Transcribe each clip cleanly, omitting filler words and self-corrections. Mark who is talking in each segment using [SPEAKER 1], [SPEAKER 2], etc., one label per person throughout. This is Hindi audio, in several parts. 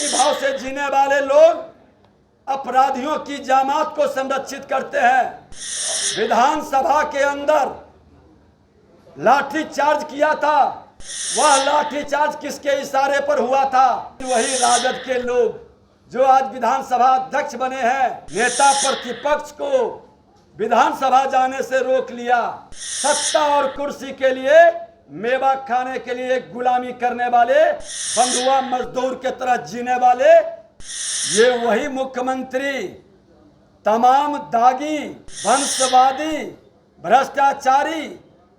[SPEAKER 1] की भाव से जीने वाले लोग अपराधियों की जामात को संरक्षित करते हैं। विधानसभा के अंदर लाठी चार्ज किया था, वह लाठी चार्ज किसके इशारे पर हुआ था? वही राजद के लोग जो आज विधानसभा अध्यक्ष बने हैं, नेता प्रतिपक्ष को विधानसभा जाने से रोक लिया। सत्ता और कुर्सी के लिए, मेवा खाने के लिए गुलामी करने वाले, बंधुआ मजदूर के तरह जीने वाले ये वही मुख्यमंत्री तमाम दागी, वंशवादी, भ्रष्टाचारी,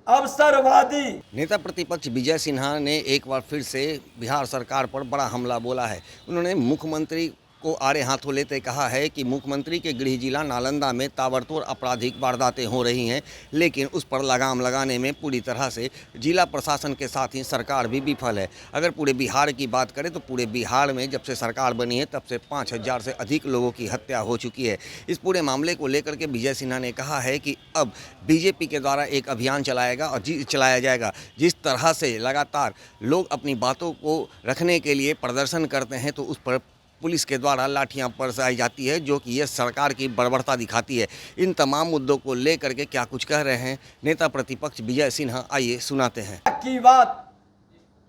[SPEAKER 1] अवसरवादी।
[SPEAKER 2] नेता प्रतिपक्ष विजय सिन्हा ने एक बार फिर से बिहार सरकार पर बड़ा हमला बोला है। उन्होंने मुख्यमंत्री को आड़े हाथों लेते कहा है कि मुख्यमंत्री के गृह जिला नालंदा में ताबड़तोड़ आपराधिक वारदातें हो रही हैं, लेकिन उस पर लगाम लगाने में पूरी तरह से जिला प्रशासन के साथ ही सरकार भी विफल है। अगर पूरे बिहार की बात करें तो पूरे बिहार में जब से सरकार बनी है तब से 5000 से अधिक लोगों की हत्या हो चुकी है। इस पूरे मामले को लेकर के विजय सिन्हा ने कहा है कि अब बीजेपी के द्वारा एक अभियान चलाया जाएगा। जिस तरह से लगातार लोग अपनी बातों को रखने के लिए प्रदर्शन करते हैं तो उस पर पुलिस के द्वारा लाठियां बरसाई जाती है, जो कि ये सरकार की बर्बरता दिखाती है। इन तमाम मुद्दों को लेकर के क्या कुछ कह रहे हैं नेता प्रतिपक्ष विजय सिन्हा, आइए सुनाते हैं।
[SPEAKER 1] की बात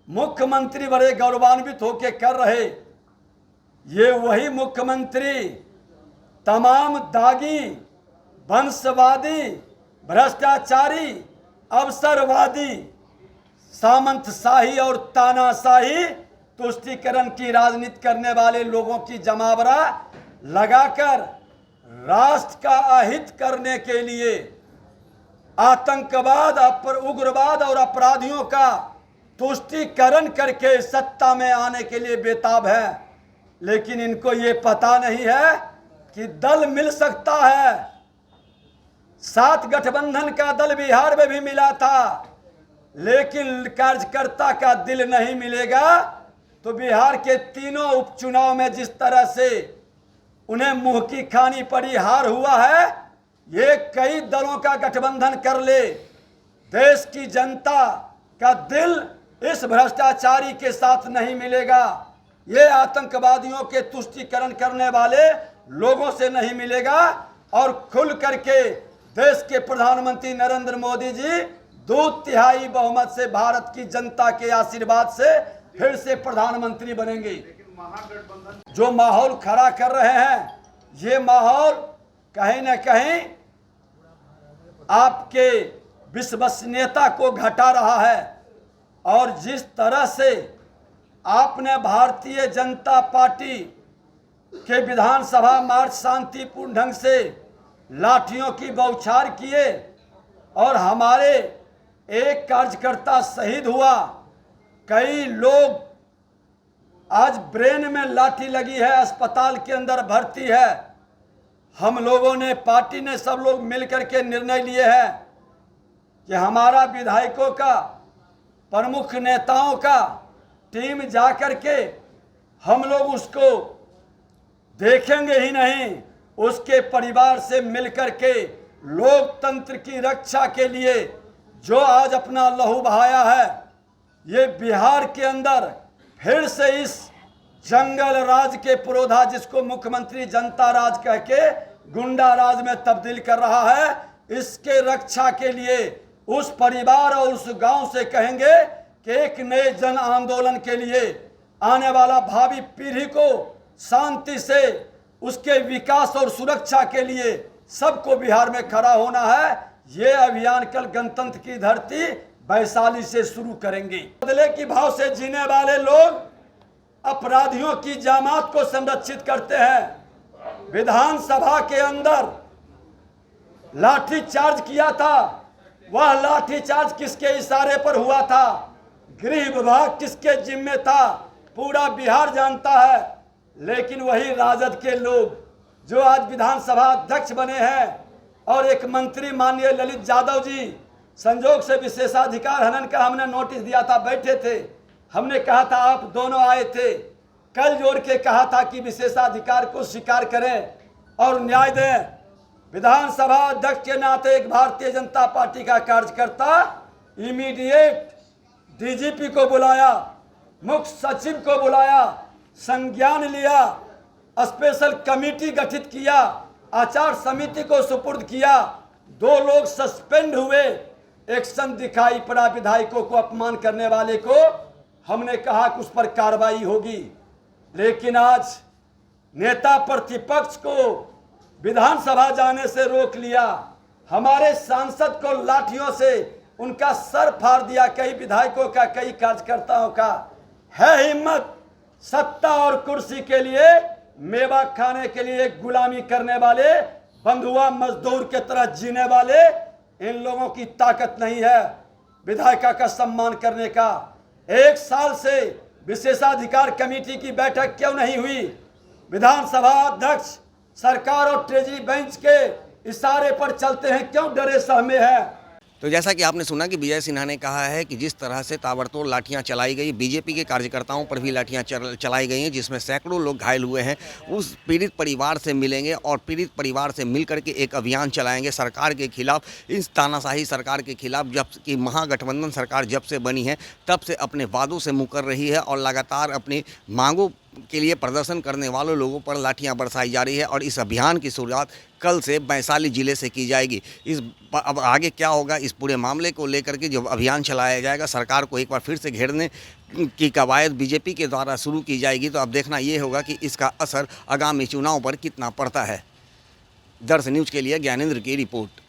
[SPEAKER 1] मुख्यमंत्री बड़े गौरवान्वित होकर कर रहे, ये वही मुख्यमंत्री तमाम दागी, वंशवादी, भ्रष्टाचारी, अवसरवादी, सामंतशाही और तानाशाही, तुष्टीकरण की राजनीति करने वाले लोगों की जमावड़ा लगाकर राष्ट्र का अहित करने के लिए आतंकवाद, उग्रवाद और अपराधियों का तुष्टीकरण करके सत्ता में आने के लिए बेताब है। लेकिन इनको ये पता नहीं है कि दल मिल सकता है। 7 गठबंधन का दल बिहार में भी मिला था, लेकिन कार्यकर्ता का दिल नहीं मिलेगा तो बिहार के तीनों उपचुनाव में जिस तरह से उन्हें मुंह की खानी पड़ी, हार हुआ है, ये कई दलों का गठबंधन कर ले, देश की जनता का दिल इस भ्रष्टाचारी के साथ नहीं मिलेगा, ये आतंकवादियों के तुष्टीकरण करने वाले लोगों से नहीं मिलेगा। और खुल करके देश के प्रधानमंत्री नरेंद्र मोदी जी 2/3 बहुमत से भारत की जनता के आशीर्वाद से फिर से प्रधानमंत्री बनेंगे। जो माहौल खड़ा कर रहे हैं, ये माहौल कहीं न कहीं आपके विश्वसनीयता को घटा रहा है। और जिस तरह से आपने भारतीय जनता पार्टी के विधानसभा मार्च शांतिपूर्ण ढंग से लाठियों की बौछार किए और हमारे एक कार्यकर्ता शहीद हुआ, कई लोग आज ब्रेन में लाठी लगी है, अस्पताल के अंदर भर्ती है। हम लोगों ने, पार्टी ने, सब लोग मिलकर के निर्णय लिए हैं कि हमारा विधायकों का, प्रमुख नेताओं का टीम जाकर के हम लोग उसको देखेंगे ही नहीं, उसके परिवार से मिलकर के लोकतंत्र की रक्षा के लिए जो आज अपना लहू बहाया है, ये बिहार के अंदर फिर से इस जंगल राज के पुरोधा, जिसको मुख्यमंत्री जनता राज कह के गुंडा राज में तब्दील कर रहा है, इसके रक्षा के लिए उस परिवार और उस गांव से कहेंगे कि एक नए जन आंदोलन के लिए आने वाला भावी पीढ़ी को शांति से उसके विकास और सुरक्षा के लिए सबको बिहार में खड़ा होना है। ये अभियान कल गणतंत्र की धरती वैशाली से शुरू करेंगे। बदले की भाव से जीने वाले लोग अपराधियों की जामात को संरक्षित करते हैं। विधानसभा के अंदर लाठी चार्ज किया था, वह लाठी चार्ज किसके इशारे पर हुआ था? गृह विभाग किसके जिम्मे था? पूरा बिहार जानता है। लेकिन वही राजद के लोग जो आज विधानसभा अध्यक्ष बने हैं और एक मंत्री माननीय ललित यादव जी, संजोग से विशेषाधिकार हनन का हमने नोटिस दिया था, बैठे थे, हमने कहा था आप दोनों आए थे, कल जोड़ के कहा था कि विशेषाधिकार को स्वीकार करें और न्याय दें। विधानसभा अध्यक्ष के नाते एक भारतीय जनता पार्टी का कार्यकर्ता इमीडिएट डीजीपी को बुलाया, मुख्य सचिव को बुलाया, संज्ञान लिया, स्पेशल कमेटी गठित किया, आचार समिति को सुपुर्द किया, 2 लोग सस्पेंड हुए, एक्शन दिखाई पड़ा, विधायकों को अपमान करने वाले को हमने कहा कि उस पर कार्रवाई होगी। लेकिन आज नेता प्रतिपक्ष को विधानसभा जाने से रोक लिया, हमारे सांसद को लाठियों से उनका सर फाड़ दिया। कई विधायकों का, कई कार्यकर्ताओं का है हिम्मत सत्ता और कुर्सी के लिए, मेवा खाने के लिए गुलामी करने वाले, बंधुआ मजदूर के तरह जीने वाले, इन लोगों की ताकत नहीं है विधायिका का सम्मान करने का। 1 साल से विशेषाधिकार कमेटी की बैठक क्यों नहीं हुई? विधानसभा अध्यक्ष सरकार और ट्रेजरी बेंच के इशारे पर चलते हैं, क्यों डरे सहमे हैं?
[SPEAKER 2] तो जैसा कि आपने सुना कि विजय सिन्हा ने कहा है कि जिस तरह से ताबड़तोड़ लाठियां चलाई गई, बीजेपी के कार्यकर्ताओं पर भी लाठियां चलाई गई हैं, जिसमें सैकड़ों लोग घायल हुए हैं, उस पीड़ित परिवार से मिलेंगे और पीड़ित परिवार से मिलकर के एक अभियान चलाएंगे सरकार के खिलाफ, इस तानाशाही सरकार के खिलाफ। जब कि महागठबंधन सरकार जब से बनी है तब से अपने वादों से मुकर रही है और लगातार अपनी मांगों के लिए प्रदर्शन करने वालों लोगों पर लाठियां बरसाई जा रही है। और इस अभियान की शुरुआत कल से वैशाली जिले से की जाएगी। अब आगे क्या होगा इस पूरे मामले को लेकर के जब अभियान चलाया जाएगा, सरकार को एक बार फिर से घेरने की कवायद बीजेपी के द्वारा शुरू की जाएगी, तो अब देखना ये होगा कि इसका असर आगामी चुनाव पर कितना पड़ता है। दर्श न्यूज़ के लिए ज्ञानेंद्र की रिपोर्ट।